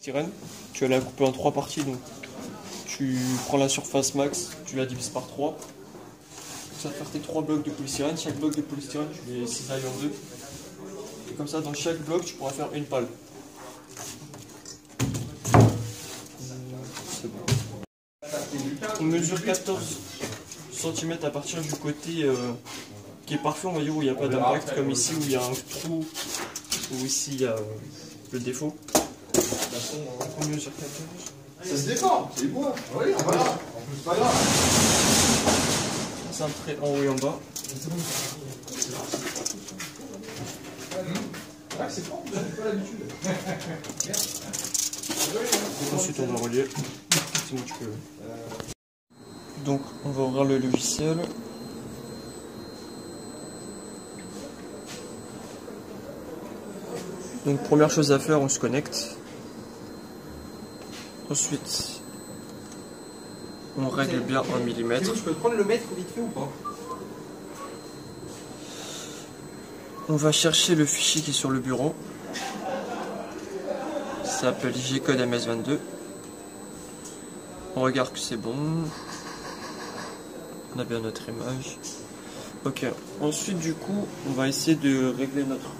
Styrène, tu vas la couper en 3 parties, donc tu prends la surface max, tu la divises par 3. Ça va faire tes 3 blocs de polystyrène. Chaque bloc de polystyrène, tu les cisailles en 2. Et comme ça, dans chaque bloc, tu pourras faire une palle. C'est bon. On mesure 14 cm à partir du côté qui est parfait, on va dire, où il n'y a pas d'impact, comme ici où il y a un trou, ou ici il y a le défaut. On mesure 14. Ça se défend, c'est du bois. Oui, on va là. En plus, pas grave. C'est un trait en haut et en bas. Ouais, c'est bon, vous n'avez pas l'habitude. Ensuite, on va relier. C'est bon, tu peux. Donc, on va ouvrir le logiciel. Donc, première chose à faire, on se connecte. Ensuite, on règle bien en millimètres. Tu peux prendre le mètre vite fait ou pas? On va chercher le fichier qui est sur le bureau. Ça s'appelle G-code MS22. On regarde que c'est bon. On a bien notre image. Ok. Ensuite, du coup, on va essayer de régler notre...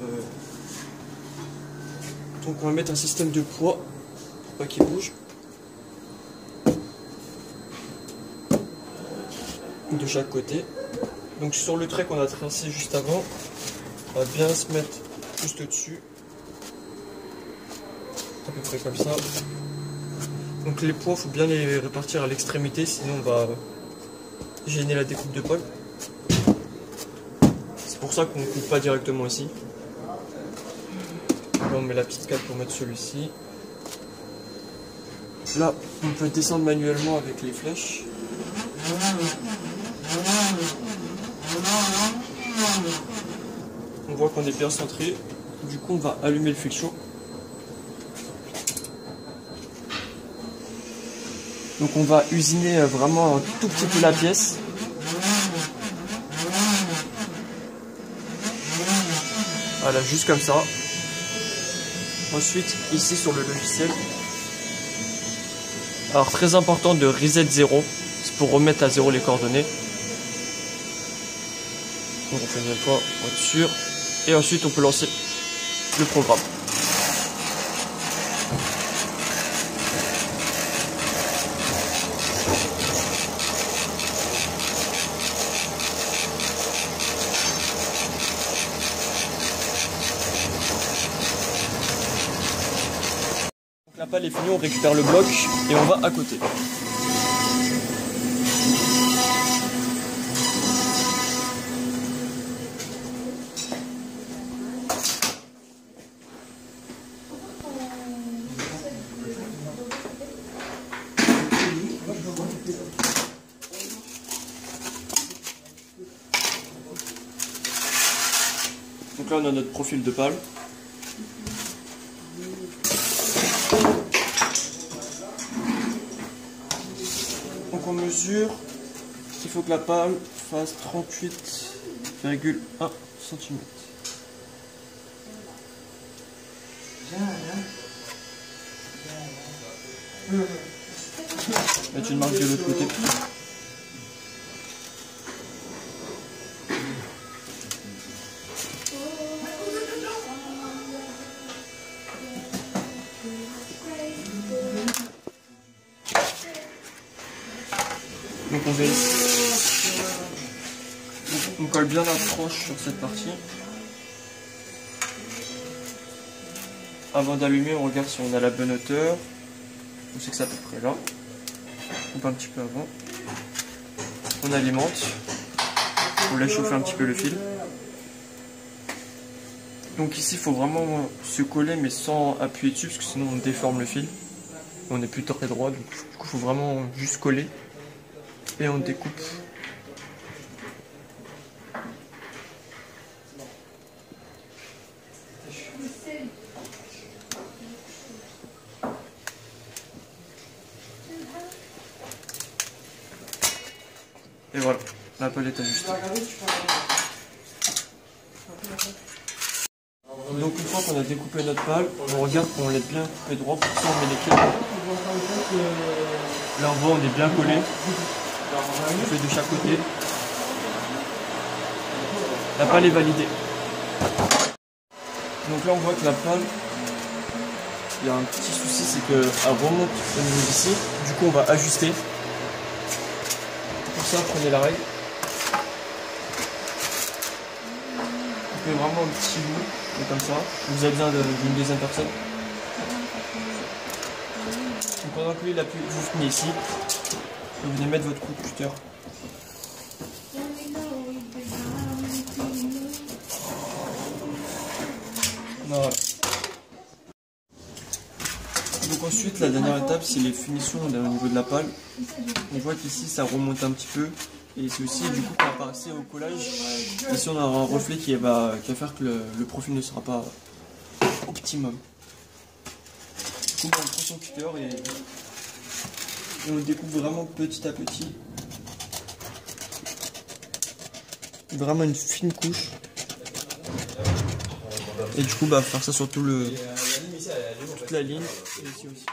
Donc, on va mettre un système de poids pour pas qu'il bouge. De chaque côté. Donc, sur le trait qu'on a tracé juste avant, on va bien se mettre juste au-dessus. À peu près comme ça. Donc les poids, il faut bien les répartir à l'extrémité, sinon on va gêner la découpe de pôle. C'est pour ça qu'on ne coupe pas directement ici. Là on met la petite cale pour mettre celui-ci. Là, on peut descendre manuellement avec les flèches. On voit qu'on est bien centré. Du coup, on va allumer le fil chaud. Donc on va usiner vraiment un tout petit peu la pièce. Voilà, juste comme ça. Ensuite, ici sur le logiciel. Alors très important de reset 0. C'est pour remettre à 0 les coordonnées. Donc on fait une fois, pour être sûr. Et ensuite on peut lancer le programme. La pale est finie, on récupère le bloc et on va à côté. Donc là on a notre profil de pale. Donc on mesure qu'il faut que la pale fasse 38,1 cm. Mettre une marque de l'autre côté. Donc on vérifie. On colle bien la tranche sur cette partie. Avant d'allumer, on regarde si on a la bonne hauteur. On sait que c'est à peu près là. On coupe un petit peu avant. On alimente. On laisse chauffer un petit peu le fil. Donc ici, il faut vraiment se coller mais sans appuyer dessus parce que sinon on déforme le fil. On n'est plus très droit, donc du coup, il faut vraiment juste coller. Et on découpe. Et voilà, la pelle est ajustée. Donc une fois qu'on a découpé notre pâle, on regarde qu'on l'ait bien coupé droit, pour ça on met les câbles. Là on voit on est bien collé, on fait de chaque côté. La pâle est validée. Donc là on voit que la pâle, il y a un petit souci, c'est qu'elle remonte au niveau d'ici, du coup on va ajuster. Pour ça prenez la règle. Vous coupez vraiment un petit bout, comme ça. Vous avez besoin d'une deuxième personne. Donc pendant que lui il appuie, vous venez ici, et vous venez mettre votre coup de cutter. Voilà. Donc ensuite la dernière étape c'est les finitions au niveau de la pâle. On voit qu'ici ça remonte un petit peu. Et c'est aussi du coup par rapport au collage, ici on a un reflet qui va faire que le profil ne sera pas optimum. Du coup on prend son cutter et on le découpe vraiment petit à petit. Vraiment une fine couche. Et du coup faire ça sur toute la ligne et ici aussi.